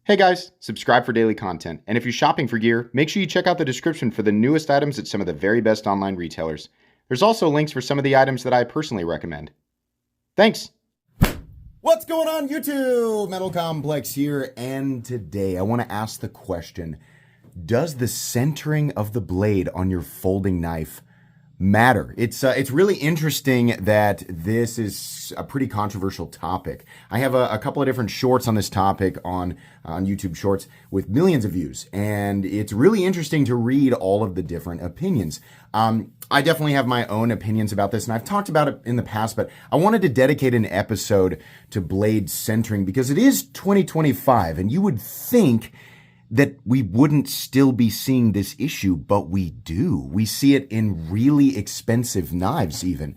Hey guys, subscribe for daily content, and if you're shopping for gear, make sure you check out the description for the newest items at some of the very best online retailers. There's also links for some of the items that I personally recommend. Thanks! What's going on YouTube? Metal Complex here, and today I want to ask the question, does the centering of the blade on your folding knife matter? It's really interesting that this is a pretty controversial topic. I have a couple of different shorts on this topic on YouTube Shorts with millions of views, and it's really interesting to read all of the different opinions. I definitely have my own opinions about this, and I've talked about it in the past, but I wanted to dedicate an episode to blade centering because it is 2025, and you would think that we wouldn't still be seeing this issue, but we do. We see it in really expensive knives even.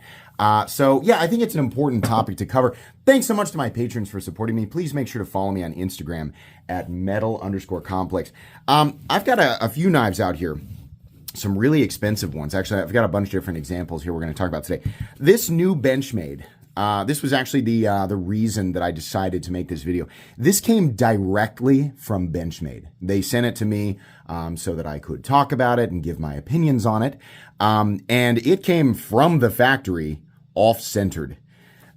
So yeah, I think it's an important topic to cover. Thanks so much to my patrons for supporting me. Please make sure to follow me on Instagram at metal_complex. I've got a few knives out here. Some really expensive ones. Actually, I've got a bunch of different examples here we're going to talk about today. This new Benchmade. This was actually the reason that I decided to make this video. This came directly from Benchmade. They sent it to me so that I could talk about it and give my opinions on it. And it came from the factory off-centered.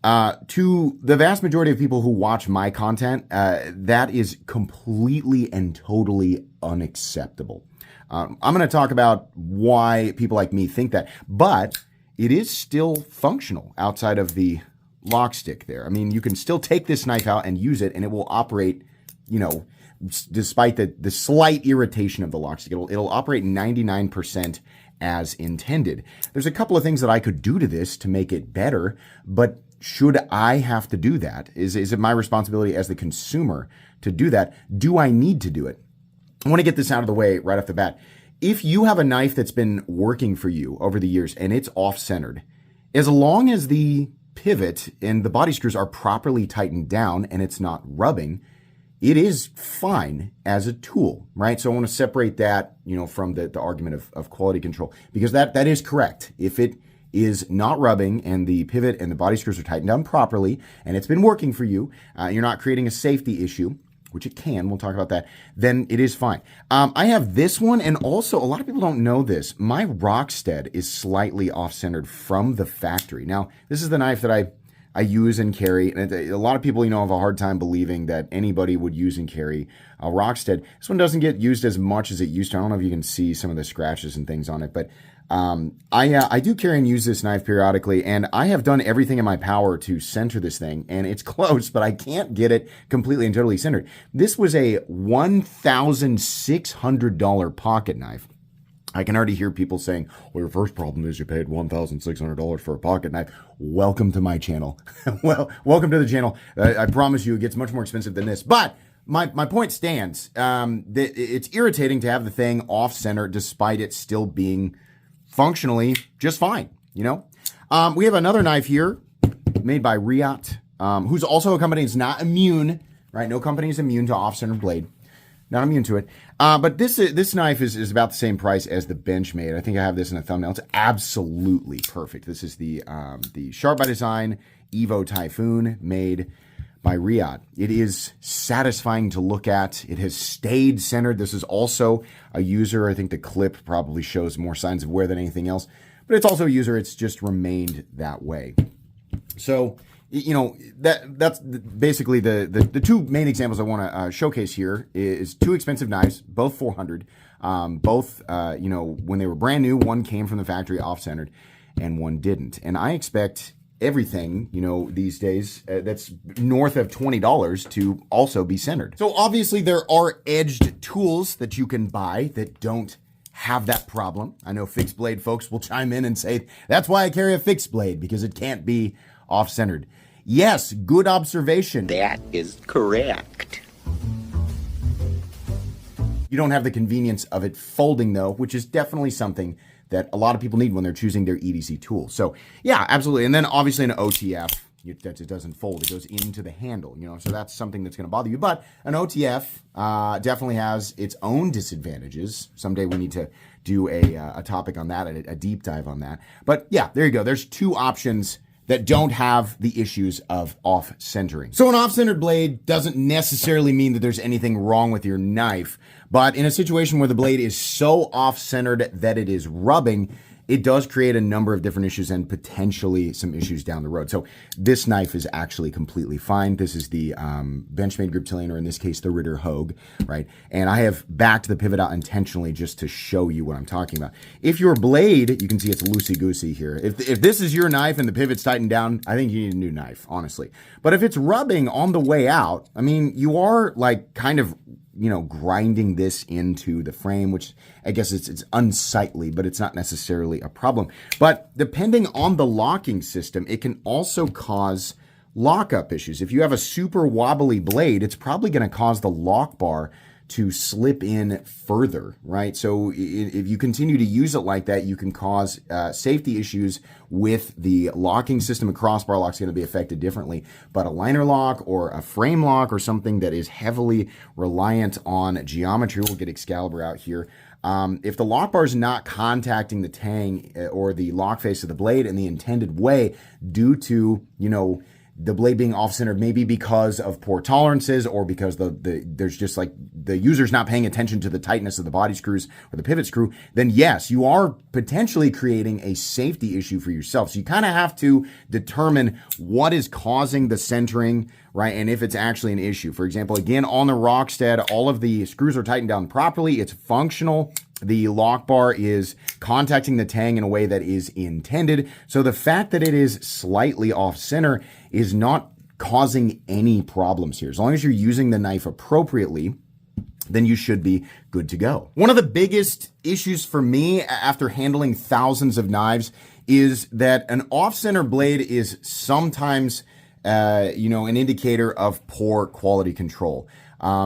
To the vast majority of people who watch my content, that is completely and totally unacceptable. I'm going to talk about why people like me think that, but it is still functional outside of the lock stick there. I mean, you can still take this knife out and use it, and it will operate, you know, despite the slight irritation of the lock stick. It'll operate 99% as intended. There's a couple of things that I could do to this to make it better, but should I have to do that? Is it my responsibility as the consumer to do that? Do I need to do it? I want to get this out of the way right off the bat. If you have a knife that's been working for you over the years and it's off-centered, as long as the pivot and the body screws are properly tightened down and it's not rubbing, it is fine as a tool, right? So I want to separate that, you know, from the argument of quality control, because that is correct. If it is not rubbing and the pivot and the body screws are tightened down properly and it's been working for you, you're not creating a safety issue, which it can, we'll talk about that, then it is fine. I have this one, and also a lot of people don't know this. My Rockstead is slightly off-centered from the factory. Now, this is the knife that I use and carry, and a lot of people, you know, have a hard time believing that anybody would use and carry a Rockstead. This one doesn't get used as much as it used to. I don't know if you can see some of the scratches and things on it, but I do carry and use this knife periodically, and I have done everything in my power to center this thing, and it's close, but I can't get it completely and totally centered. This was a $1,600 pocket knife. I can already hear people saying, well, your first problem is you paid $1,600 for a pocket knife. Welcome to my channel. Well, welcome to the channel. I promise you it gets much more expensive than this, but my point stands. It's irritating to have the thing off-center despite it still being functionally just fine, you know? We have another knife here made by Riot, who's also a company that's not immune, right? No company is immune to off-center blade. Not immune to it. But this knife is about the same price as the Benchmade. I think I have this in a thumbnail. It's absolutely perfect. This is the Sharp by Design Evo Typhoon made by Riot. It is satisfying to look at. It has stayed centered. This is also a user. I think the clip probably shows more signs of wear than anything else, but it's also a user. It's just remained that way. So, you know, that's basically the two main examples I want to showcase here is two expensive knives, both $400. Both, you know, when they were brand new, one came from the factory off-centered and one didn't. And I expect everything, you know, these days that's north of $20 to also be centered. So obviously there are edged tools that you can buy that don't have that problem. I know fixed blade folks will chime in and say, that's why I carry a fixed blade, because it can't be off-centered. Yes, good observation. That is correct. You don't have the convenience of it folding though, which is definitely something that a lot of people need when they're choosing their EDC tool. So yeah, absolutely. And then obviously an OTF, it doesn't fold. It goes into the handle, you know, so that's something that's going to bother you. But an OTF definitely has its own disadvantages. Someday we need to do a topic on that, a deep dive on that. But yeah, there you go. There's two options that don't have the issues of off-centering. So an off-centered blade doesn't necessarily mean that there's anything wrong with your knife, but in a situation where the blade is so off-centered that it is rubbing, it does create a number of different issues and potentially some issues down the road. So this knife is actually completely fine. This is the Benchmade Griptilian, or in this case, the Ritter Hogue, right? And I have backed the pivot out intentionally just to show you what I'm talking about. If your blade, you can see it's loosey-goosey here. If this is your knife and the pivot's tightened down, I think you need a new knife, honestly. But if it's rubbing on the way out, I mean, you are like kind of grinding this into the frame, which I guess it's unsightly, but it's not necessarily a problem. But depending on the locking system, it can also cause lockup issues. If you have a super wobbly blade, it's probably going to cause the lock bar to slip in further, right? So if you continue to use it like that, you can cause safety issues with the locking system. A crossbar lock is going to be affected differently, but a liner lock or a frame lock or something that is heavily reliant on geometry, we'll get Excalibur out here. If the lock bar is not contacting the tang or the lock face of the blade in the intended way due to, the blade being off-centered, maybe because of poor tolerances or because there's just like the user's not paying attention to the tightness of the body screws or the pivot screw, then yes, you are potentially creating a safety issue for yourself. So you kind of have to determine what is causing the centering, right? And if it's actually an issue. For example, again, on the Rockstead, all of the screws are tightened down properly. It's functional. The lock bar is contacting the tang in a way that is intended. So the fact that it is slightly off center is not causing any problems here. As long as you're using the knife appropriately, then you should be good to go. One of the biggest issues for me after handling thousands of knives is that an off-center blade is sometimes an indicator of poor quality control.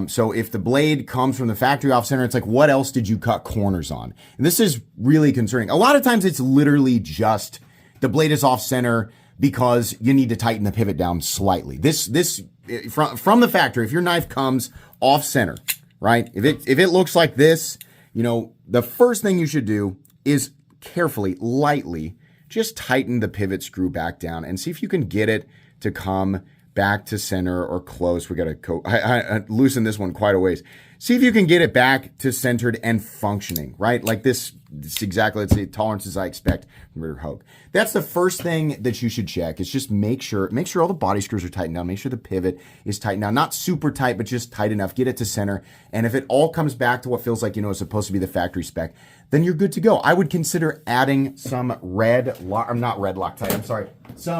So if the blade comes from the factory off center, it's like, what else did you cut corners on? And this is really concerning. A lot of times it's literally just the blade is off center because you need to tighten the pivot down slightly. This from the factory, if your knife comes off center, right? If it looks like this, the first thing you should do is carefully, lightly, just tighten the pivot screw back down and see if you can get it to come back to center or close. We got to I loosen this one quite a ways. See if you can get it back to centered and functioning, right? Like this exactly, let's say, tolerances I expect from Ritter Hogue. That's the first thing that you should check, is just make sure all the body screws are tightened down. Make sure the pivot is tightened down. Not super tight, but just tight enough. Get it to center. And if it all comes back to what feels like, it's supposed to be the factory spec, then you're good to go. I would consider adding some some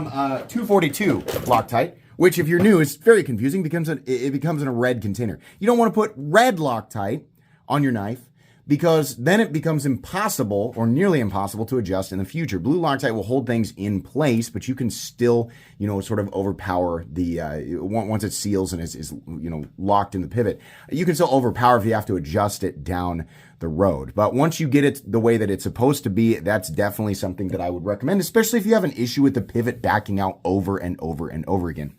242 Loctite, which if you're new, is very confusing. It becomes in a red container. You don't want to put red Loctite on your knife because then it becomes impossible or nearly impossible to adjust in the future. Blue Loctite will hold things in place, but you can still, sort of overpower the, once it seals and is locked in the pivot, you can still overpower if you have to adjust it down the road. But once you get it the way that it's supposed to be, that's definitely something that I would recommend, especially if you have an issue with the pivot backing out over and over and over again.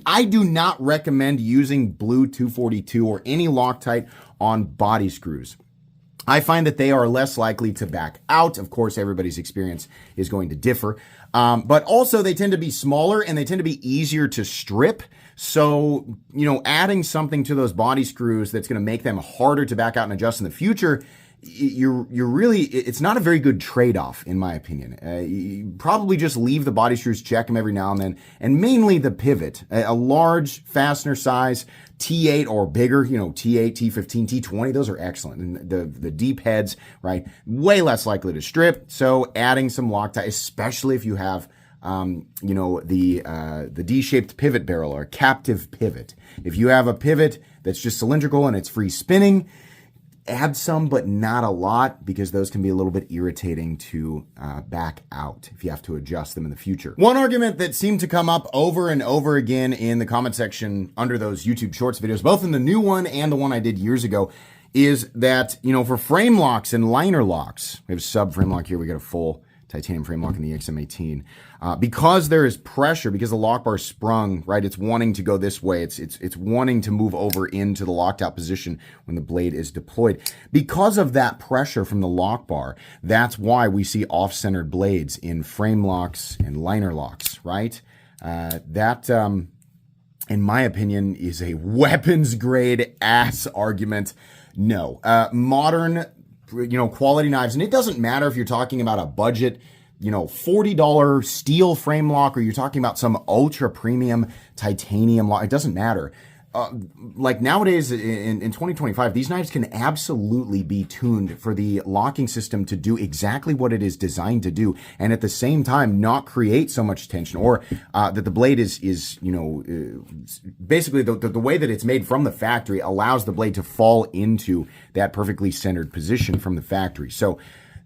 I do not recommend using Blue 242 or any Loctite on body screws. I find that they are less likely to back out. Of course, everybody's experience is going to differ. But also they tend to be smaller and they tend to be easier to strip. So, adding something to those body screws that's going to make them harder to back out and adjust in the future, you're really, it's not a very good trade-off, in my opinion. You probably just leave the body screws, check them every now and then, and mainly the pivot. A large fastener size, T8 or bigger, T8, T15, T20, those are excellent. And the deep heads, right, way less likely to strip. So adding some Loctite, especially if you have the D-shaped pivot barrel or captive pivot. If you have a pivot that's just cylindrical and it's free spinning, add some, but not a lot, because those can be a little bit irritating to back out if you have to adjust them in the future. One argument that seemed to come up over and over again in the comment section under those YouTube Shorts videos, both in the new one and the one I did years ago, is that, for frame locks and liner locks, we have a sub frame lock here, we got a full titanium frame lock in the XM18. Because there is pressure, because the lock bar sprung, right? It's wanting to go this way. It's wanting to move over into the locked out position when the blade is deployed. Because of that pressure from the lock bar, that's why we see off-centered blades in frame locks and liner locks, right? That, in my opinion, is a weapons grade ass argument. No, modern, quality knives, and it doesn't matter if you're talking about a budget, $40 steel frame lock, or you're talking about some ultra premium titanium lock. It doesn't matter. Like nowadays in 2025, these knives can absolutely be tuned for the locking system to do exactly what it is designed to do, and at the same time not create so much tension, or that the blade is basically the way that it's made from the factory allows the blade to fall into that perfectly centered position from the factory. So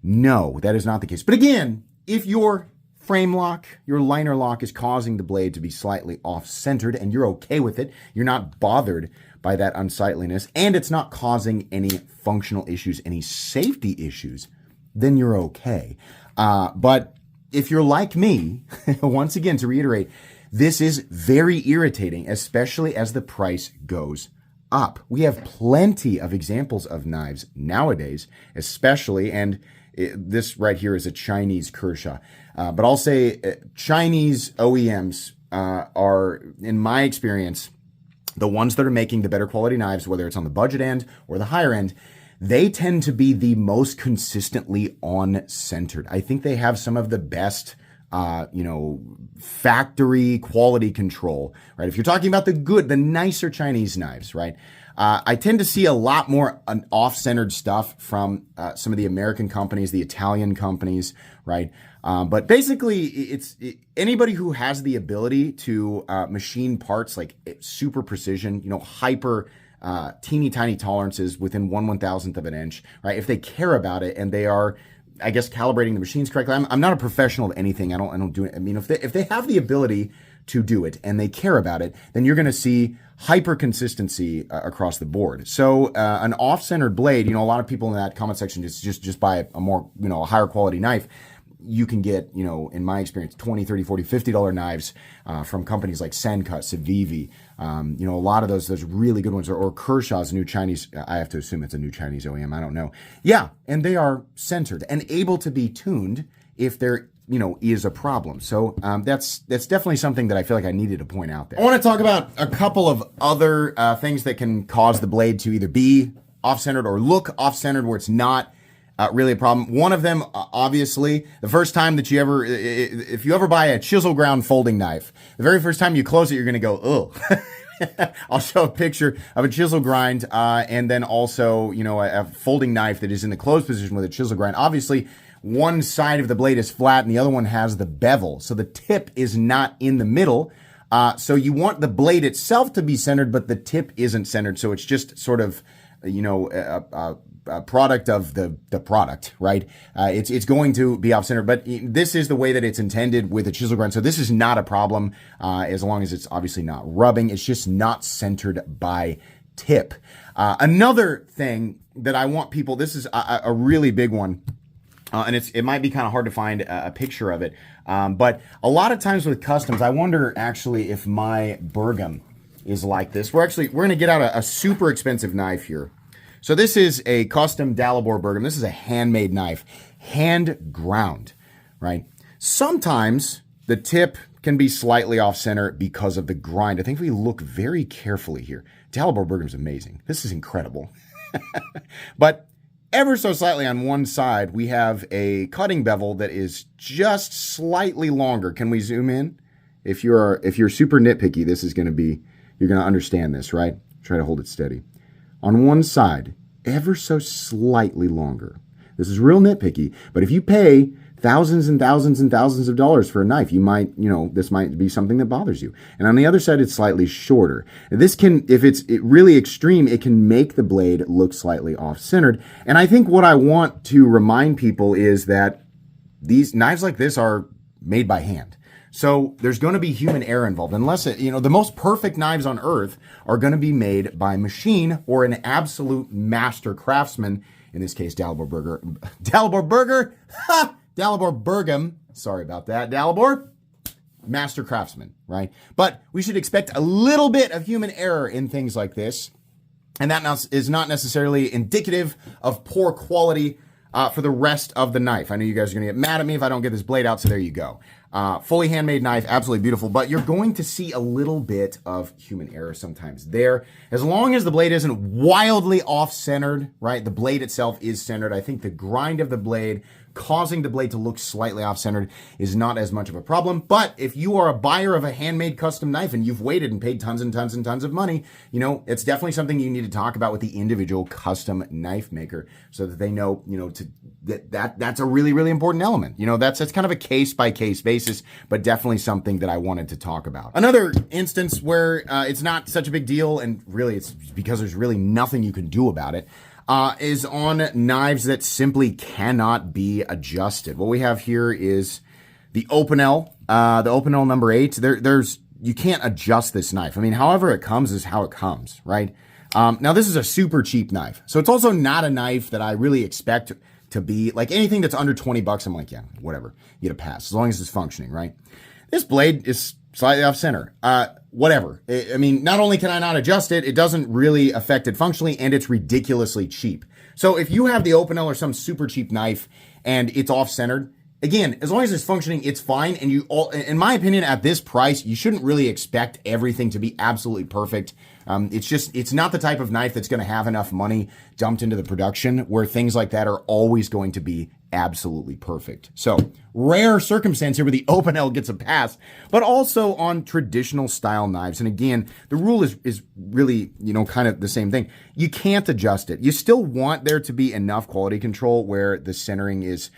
no, that is not the case. But again, if your frame lock, your liner lock is causing the blade to be slightly off-centered and you're okay with it, you're not bothered by that unsightliness, and it's not causing any functional issues, any safety issues, then you're okay. But if you're like me, once again, to reiterate, this is very irritating, especially as the price goes up. We have plenty of examples of knives nowadays, especially, and this right here is a Chinese Kershaw. But I'll say Chinese OEMs are, in my experience, the ones that are making the better quality knives, whether it's on the budget end or the higher end, they tend to be the most consistently on-centered. I think they have some of the best, factory quality control, right? If you're talking about the nicer Chinese knives, right? I tend to see a lot more off-centered stuff from some of the American companies, the Italian companies, right? But basically, anybody who has the ability to machine parts like super precision, hyper teeny tiny tolerances within 1/1000th of an inch, right? If they care about it and they are, I guess, calibrating the machines correctly. I'm not a professional of anything. I don't do it. I mean, if they have the ability to do it and they care about it, then you're going to see hyper consistency across the board. So an off-centered blade, a lot of people in that comment section just buy a more, a higher quality knife. You can get, in my experience, $20, $30, $40, $50 knives from companies like Sencut, Civivi. A lot of those really good ones, or Kershaw's new Chinese. I have to assume it's a new Chinese OEM. I don't know. Yeah, and they are centered and able to be tuned if there is a problem. So that's definitely something that I feel like I needed to point out there. I want to talk about a couple of other things that can cause the blade to either be off-centered or look off-centered where it's not really a problem. One of them, obviously, the first time that if you ever buy a chisel ground folding knife, the very first time you close it, you're going to go, ugh. I'll show a picture of a chisel grind and then also, a folding knife that is in the closed position with a chisel grind. Obviously, one side of the blade is flat and the other one has the bevel. So the tip is not in the middle. So you want the blade itself to be centered, but the tip isn't centered. So it's just sort of, a product of the product, right? It's going to be off-centered, but this is the way that it's intended with a chisel grind. So this is not a problem as long as it's obviously not rubbing. It's just not centered by tip. Another thing that I want people, this is a really big one, and it might be kind of hard to find a picture of it, but a lot of times with customs, I wonder actually if my Bergam is like this. We're going to get out a super expensive knife here. So this is a custom Dalibor Bergam. This is a handmade knife, hand ground, right? Sometimes the tip can be slightly off center because of the grind. I think if we look very carefully here, Dalibor Bergam is amazing. This is incredible. But ever so slightly on one side, we have a cutting bevel that is just slightly longer. Can we zoom in? If you're super nitpicky, this is going to be, you're going to understand this, right? Try to hold it steady. On one side, ever so slightly longer. This is real nitpicky, but if you pay thousands and thousands and thousands of dollars for a knife, you might, this might be something that bothers you. And on the other side, it's slightly shorter. This can, if it's really extreme, it can make the blade look slightly off-centered. And I think what I want to remind people is that these knives like this are made by hand. So there's going to be human error involved, unless the most perfect knives on earth are going to be made by machine or an absolute master craftsman. In this case, Dalibor Burger. Dalibor Bergam, sorry about that, Dalibor, master craftsman, right? But we should expect a little bit of human error in things like this. And that is not necessarily indicative of poor quality for the rest of the knife. I know you guys are going to get mad at me if I don't get this blade out, so there you go. Fully handmade knife, absolutely beautiful, but you're going to see a little bit of human error sometimes there. As long as the blade isn't wildly off-centered, right? The blade itself is centered. I think the grind of the blade causing the blade to look slightly off-centered is not as much of a problem. But if you are a buyer of a handmade custom knife and you've waited and paid tons and tons and tons of money, you know, it's definitely something you need to talk about with the individual custom knife maker so that they know, you know, that's a really, really important element. You know, that's kind of a case-by-case basis, but definitely something that I wanted to talk about. Another instance where it's not such a big deal, and really it's because there's really nothing you can do about it, is on knives that simply cannot be adjusted. What we have here is the Opinel number 8. There's you can't adjust this knife. I mean, however it comes is how it comes, right? Now this is a super cheap knife, so it's also not a knife that I really expect to be like anything that's under $20. I'm like, yeah, whatever, you get a pass as long as it's functioning, right? This blade is slightly off center. Whatever. I mean, not only can I not adjust it, it doesn't really affect it functionally, and it's ridiculously cheap. So if you have the Opinel or some super cheap knife and it's off centered, again, as long as it's functioning, it's fine. And in my opinion, at this price, you shouldn't really expect everything to be absolutely perfect. It's not the type of knife that's going to have enough money dumped into the production where things like that are always going to be absolutely perfect. So rare circumstance here where the Opinel gets a pass, but also on traditional style knives. And again, the rule is really, you know, kind of the same thing. You can't adjust it. You still want there to be enough quality control where the centering is,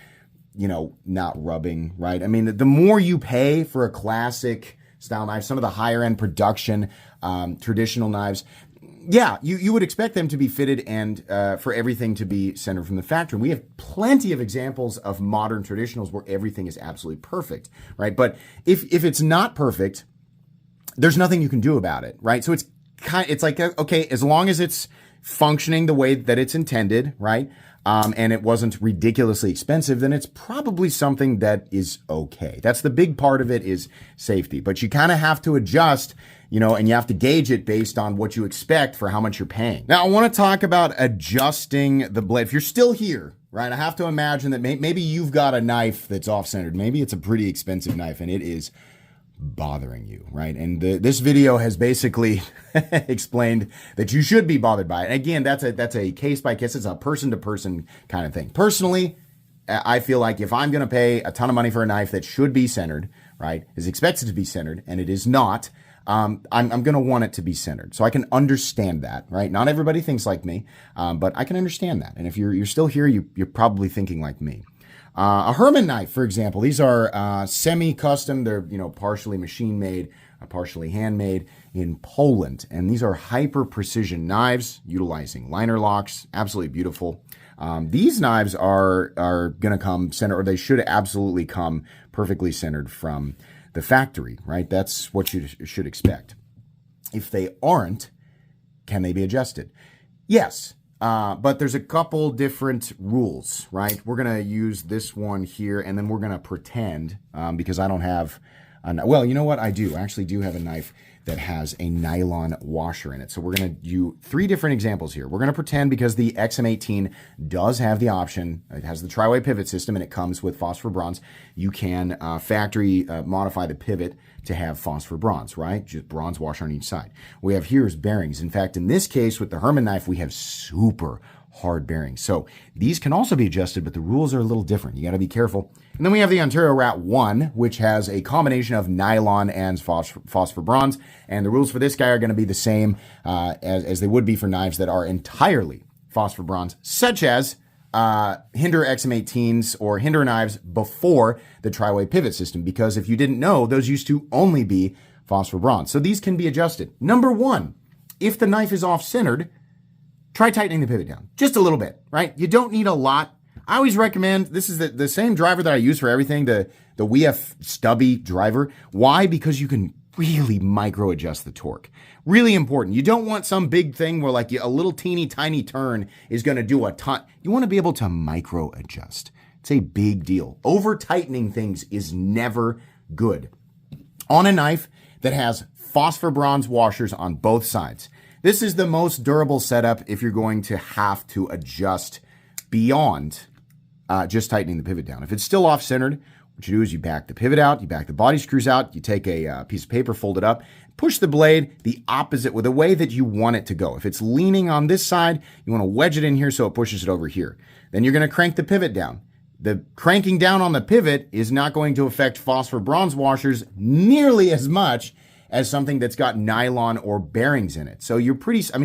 you know, not rubbing, right? I mean, the more you pay for a classic style knife, some of the higher end production, traditional knives, yeah, you would expect them to be fitted and for everything to be centered from the factory. We have plenty of examples of modern traditionals where everything is absolutely perfect, right? But if it's not perfect, there's nothing you can do about it, right? So it's like, okay, as long as it's functioning the way that it's intended, right? And it wasn't ridiculously expensive, then it's probably something that is okay. That's the big part of it, is safety. But you kind of have to adjust, you know, and you have to gauge it based on what you expect for how much you're paying. Now, I want to talk about adjusting the blade. If you're still here, right, I have to imagine that maybe you've got a knife that's off-centered. Maybe it's a pretty expensive knife and it is bothering you, right? And this video has basically explained that you should be bothered by it. Again, that's a case by case. It's a person to person kind of thing. Personally, I feel like if I'm going to pay a ton of money for a knife that should be centered, right, is expected to be centered, and it is not, I'm going to want it to be centered. So I can understand that, right? Not everybody thinks like me, but I can understand that. And if you're still here, you're probably thinking like me. A Herman knife, for example, these are semi-custom. They're, you know, partially machine-made, partially handmade in Poland. And these are hyper-precision knives utilizing liner locks. Absolutely beautiful. These knives are going to come centered, or they should absolutely come perfectly centered from the factory, right? That's what you should expect. If they aren't, can they be adjusted? Yes. But there's a couple different rules, right? We're going to use this one here, and then we're going to pretend, because I don't have, well, you know what? I actually do have a knife that has a nylon washer in it. So we're going to do 3 different examples here. We're going to pretend, because the XM18 does have the option, it has the tri-way pivot system, and it comes with phosphor bronze. You can factory modify the pivot to have phosphor bronze, right? Just bronze washer on each side. We have here is bearings. In fact, in this case with the Herman knife, we have super hard bearings. So these can also be adjusted, but the rules are a little different. You got to be careful. And then we have the Ontario Rat 1, which has a combination of nylon and phosphor bronze. And the rules for this guy are going to be the same as they would be for knives that are entirely phosphor bronze, such as Hinder XM18s or Hinder knives before the tri-way pivot system, because if you didn't know, those used to only be phosphor bronze. So these can be adjusted. Number 1, if the knife is off-centered, try tightening the pivot down just a little bit, right? You don't need a lot. I always recommend, this is the same driver that I use for everything, the WEF stubby driver. Why? Because you can really micro adjust the torque. Really important. You don't want some big thing where like a little teeny tiny turn is going to do a ton. You want to be able to micro adjust. It's a big deal. Over tightening things is never good. On a knife that has phosphor bronze washers on both sides, this is the most durable setup if you're going to have to adjust beyond just tightening the pivot down. If it's still off-centered, what you do is you back the pivot out, you back the body screws out, you take a piece of paper, fold it up, push the blade the opposite with the way that you want it to go. If it's leaning on this side, you want to wedge it in here so it pushes it over here. Then you're going to crank the pivot down. The cranking down on the pivot is not going to affect phosphor bronze washers nearly as much as something that's got nylon or bearings in it. So you're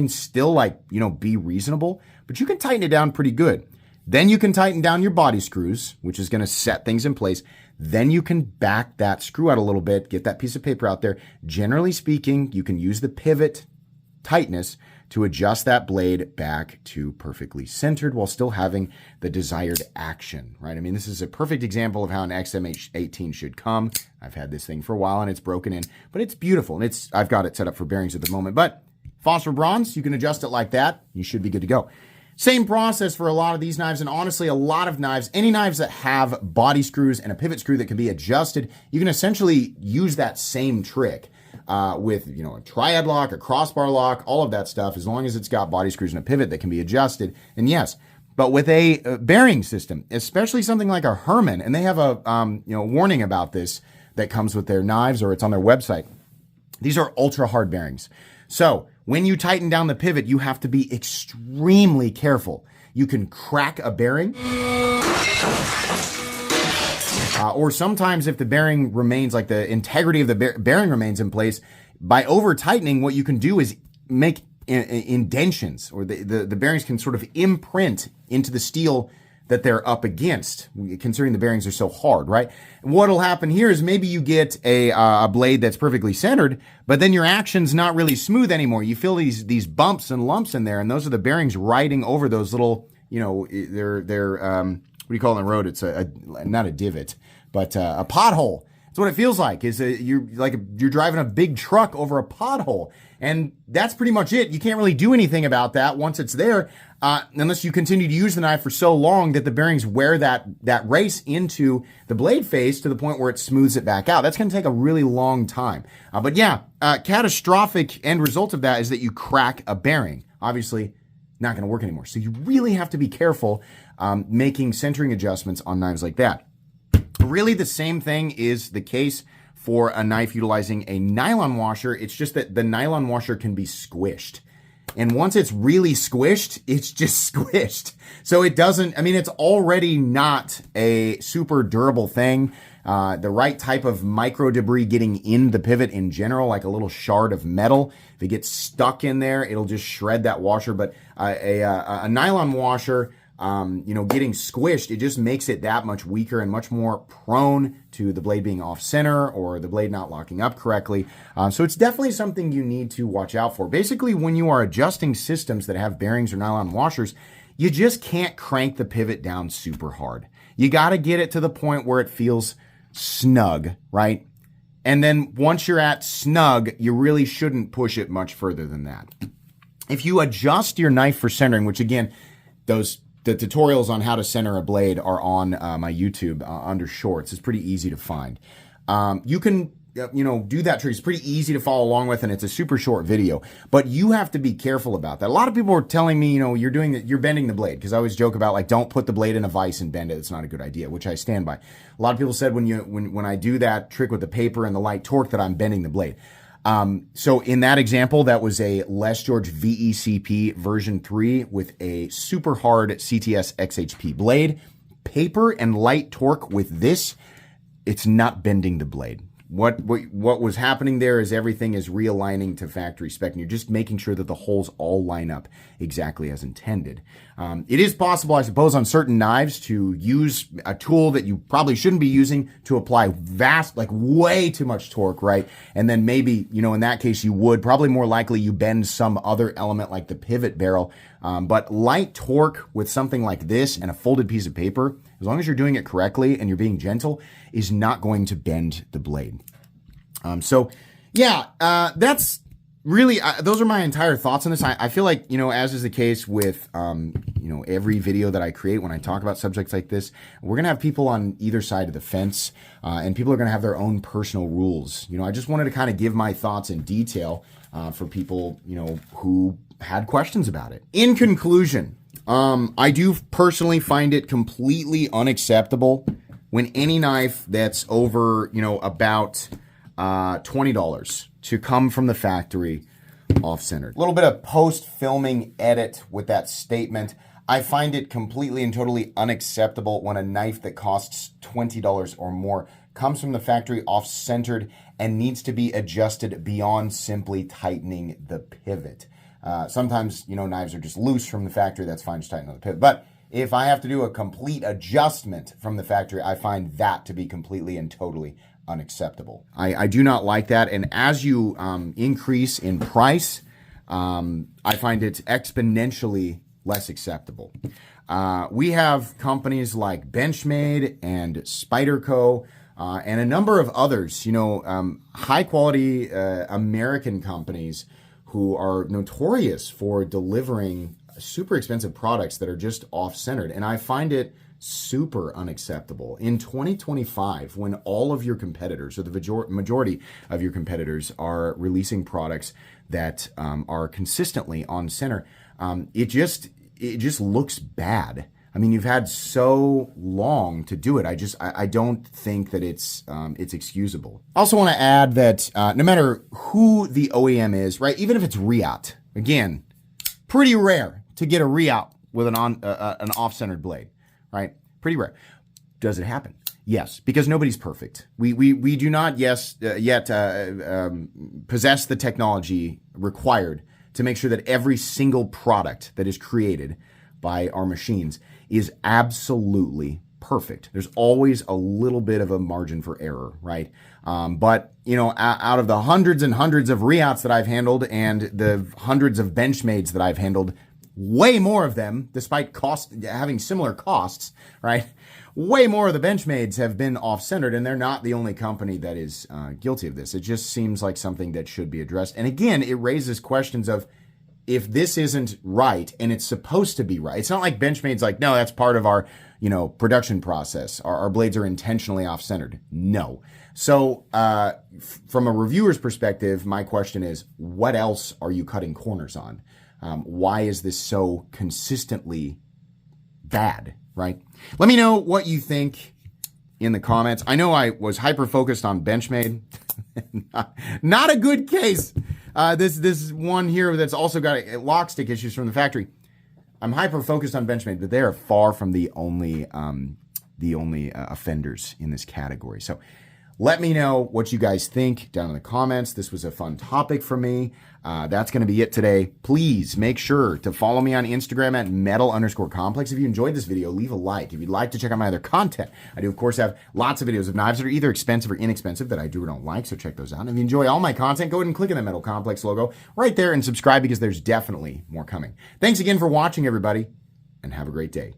still be reasonable, but you can tighten it down pretty good. Then you can tighten down your body screws, which is going to set things in place. Then you can back that screw out a little bit, get that piece of paper out there. Generally speaking, you can use the pivot tightness to adjust that blade back to perfectly centered while still having the desired action, right? I mean, this is a perfect example of how an XM18 should come. I've had this thing for a while and it's broken in, but it's beautiful. And I've got it set up for bearings at the moment, but phosphor bronze, you can adjust it like that. You should be good to go. Same process for a lot of these knives, and honestly, a lot of knives, any knives that have body screws and a pivot screw that can be adjusted, you can essentially use that same trick with a triad lock, a crossbar lock, all of that stuff, as long as it's got body screws and a pivot that can be adjusted. And yes, but with a bearing system, especially something like a Herman, and they have a warning about this that comes with their knives, or it's on their website. These are ultra hard bearings. So when you tighten down the pivot, you have to be extremely careful. You can crack a bearing. Or sometimes if the bearing remains, like the integrity of the bearing remains in place, by over tightening, what you can do is make indentions, or the bearings can sort of imprint into the steel that they're up against, considering the bearings are so hard, right? What'll happen here is maybe you get a blade that's perfectly centered, but then your action's not really smooth anymore. You feel these bumps and lumps in there, and those are the bearings riding over those little, they're what do you call it on the road? It's not a divot, but a pothole. That's what it feels like. You're driving a big truck over a pothole, and that's pretty much it. You can't really do anything about that once it's there, unless you continue to use the knife for so long that the bearings wear that race into the blade face to the point where it smooths it back out. That's going to take a really long time. But yeah, catastrophic end result of that is that you crack a bearing. Obviously, not going to work anymore. So you really have to be careful making centering adjustments on knives like that. Really, the same thing is the case for a knife utilizing a nylon washer. It's just that the nylon washer can be squished. And once it's really squished, it's just squished. So it's already not a super durable thing. The right type of micro debris getting in the pivot in general, like a little shard of metal, if it gets stuck in there, it'll just shred that washer. But a nylon washer, getting squished, it just makes it that much weaker and much more prone to the blade being off center or the blade not locking up correctly. So it's definitely something you need to watch out for. Basically, when you are adjusting systems that have bearings or nylon washers, you just can't crank the pivot down super hard. You got to get it to the point where it feels snug, right? And then once you're at snug, you really shouldn't push it much further than that. If you adjust your knife for centering, which again, the tutorials on how to center a blade are on my YouTube under shorts. It's pretty easy to find. You can, do that trick. It's pretty easy to follow along with, and it's a super short video. But you have to be careful about that. A lot of people are telling me, you're bending the blade, because I always joke about don't put the blade in a vise and bend it. It's not a good idea, which I stand by. A lot of people said when I do that trick with the paper and the light torque that I'm bending the blade. So in that example, that was a Les George VECP version 3 with a super hard CTS XHP blade. Paper and light torque with this, it's not bending the blade. What was happening there is everything is realigning to factory spec, and you're just making sure that the holes all line up exactly as intended. It is possible, I suppose, on certain knives to use a tool that you probably shouldn't be using to apply way too much torque, right? And then maybe, in that case, you would probably more likely you bend some other element like the pivot barrel. But light torque with something like this and a folded piece of paper, as long as you're doing it correctly and you're being gentle, is not going to bend the blade. That's really, those are my entire thoughts on this. I feel like, as is the case with, every video that I create when I talk about subjects like this, we're going to have people on either side of the fence, and people are going to have their own personal rules. I just wanted to kind of give my thoughts in detail for people, who had questions about it. In conclusion, I do personally find it completely unacceptable when any knife that's over, about $20 to come from the factory off-centered. A little bit of post-filming edit with that statement. I find it completely and totally unacceptable when a knife that costs $20 or more comes from the factory off-centered and needs to be adjusted beyond simply tightening the pivot. Sometimes, knives are just loose from the factory. That's fine, just tighten on the pivot. But if I have to do a complete adjustment from the factory, I find that to be completely and totally unacceptable. I do not like that. And as you increase in price, I find it exponentially less acceptable. We have companies like Benchmade and Spyderco and a number of others, high quality American companies who are notorious for delivering super expensive products that are just off-centered. And I find it super unacceptable. In 2025, when all of your competitors, or the majority of your competitors, are releasing products that are consistently on center, it just looks bad. I mean, you've had so long to do it. I don't think that it's excusable. I also want to add that no matter who the OEM is, right, even if it's Riot, again, pretty rare to get a Riot with an off-centered blade. Right? Pretty rare. Does it happen? Yes, because nobody's perfect. We do not yet possess the technology required to make sure that every single product that is created by our machines is absolutely perfect. There's always a little bit of a margin for error, right? But out of the hundreds and hundreds of Riots that I've handled and the hundreds of Benchmades that I've handled, way more of them, despite having similar costs, right? Way more of the Benchmades have been off-centered, and they're not the only company that is guilty of this. It just seems like something that should be addressed. And again, it raises questions of, if this isn't right and it's supposed to be right, it's not like Benchmade's like, no, that's part of our, production process. Our blades are intentionally off-centered. No. So from a reviewer's perspective, my question is, what else are you cutting corners on? Why is this so consistently bad, right? Let me know what you think in the comments. I know I was hyper-focused on Benchmade. Not a good case. This one here that's also got lock stick issues from the factory. I'm hyper-focused on Benchmade, but they are far from the only offenders in this category. So let me know what you guys think down in the comments. This was a fun topic for me. That's going to be it today. Please make sure to follow me on Instagram at metal_complex. If you enjoyed this video, leave a like. If you'd like to check out my other content, I do, of course, have lots of videos of knives that are either expensive or inexpensive that I do or don't like, so check those out. And if you enjoy all my content, go ahead and click on the Metal Complex logo right there and subscribe, because there's definitely more coming. Thanks again for watching, everybody, and have a great day.